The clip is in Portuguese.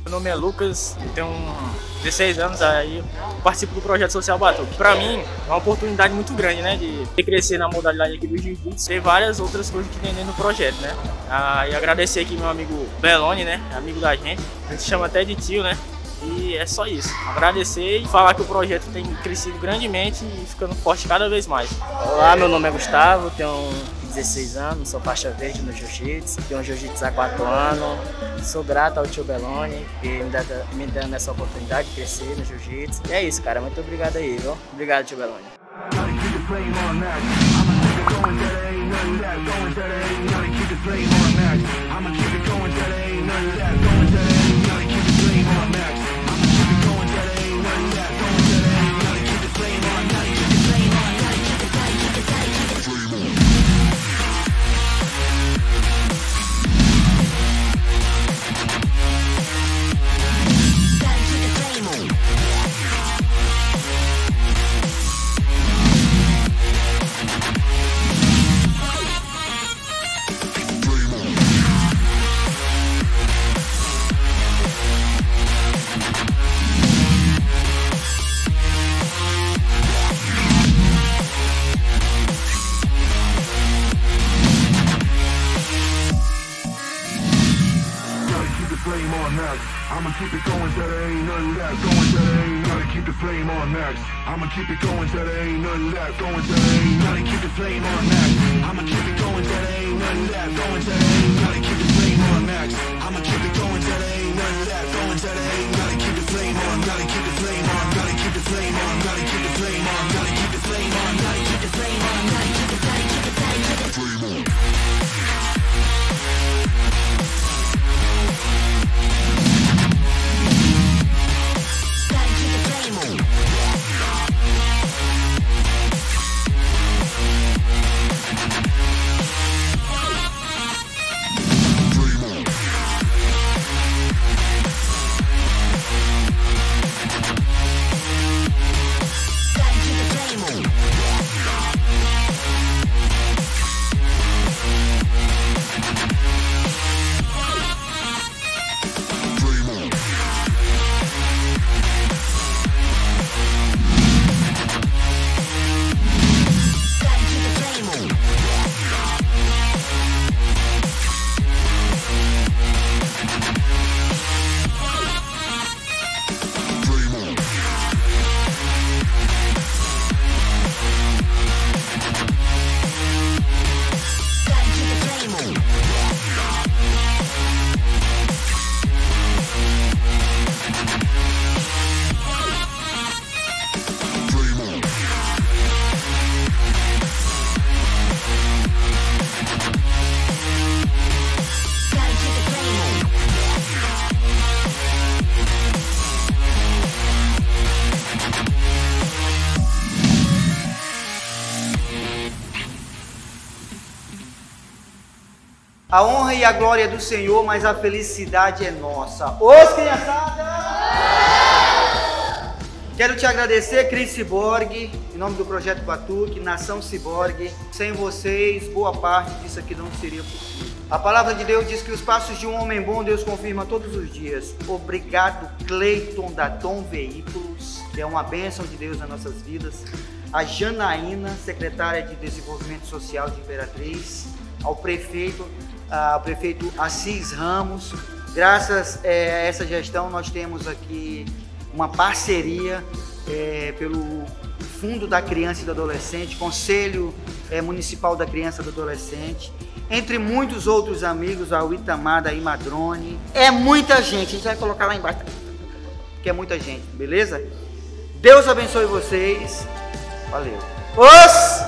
Meu nome é Lucas, tenho 16 anos, aí participo do Projeto Social Batuque. Para mim, é uma oportunidade muito grande, né, de crescer na modalidade aqui do Jiu-Jitsu e várias outras coisas que tem dentro do projeto, né. E agradecer aqui meu amigo Beloni, né, amigo da gente, a gente chama até de tio, né. E é só isso, agradecer e falar que o projeto tem crescido grandemente e ficando forte cada vez mais. Olá, meu nome é Gustavo, tenho 16 anos, sou faixa verde no Jiu-Jitsu, tenho Jiu-Jitsu há 4 anos, sou grato ao tio Beloni por me dando essa oportunidade de crescer no Jiu-Jitsu. E é isso, cara, muito obrigado aí, viu? Obrigado, tio Beloni. I'ma keep it going till there ain't nothing left. Going till there ain't nothing. Keep the flame on max. I'ma keep it going till there ain't nothing left. Going till there ain't nothing. Keep the flame on max. I'ma keep it going till there ain't nothing left. Going till there ain't nothing. Keep the flame on max. I'ma keep it going till there ain't nothing left. Going till there ain't nothing. Keep the flame on. Gotta keep the flame on. Gotta keep the flame on. Gotta keep the flame on. Gotta keep the flame on. Gotta keep the flame on. Gotta keep the flame on. Keep the flame on. A honra e a glória é do Senhor, mas a felicidade é nossa. Os criançada! Quero te agradecer, Cris Ciborgue, em nome do Projeto Batuque, Nação Ciborgue. Sem vocês, boa parte disso aqui não seria possível. A palavra de Deus diz que os passos de um homem bom, Deus confirma todos os dias. Obrigado, Cleiton, da Tom Veículos, que é uma bênção de Deus nas nossas vidas. A Janaína, secretária de Desenvolvimento Social de Imperatriz. Ao prefeito Assis Ramos. Graças a essa gestão nós temos aqui uma parceria pelo Fundo da Criança e do Adolescente, Conselho Municipal da Criança e do Adolescente, entre muitos outros amigos, a Itamar da Imadrone. É muita gente, a gente vai colocar lá embaixo, que é muita gente, beleza? Deus abençoe vocês, valeu. Os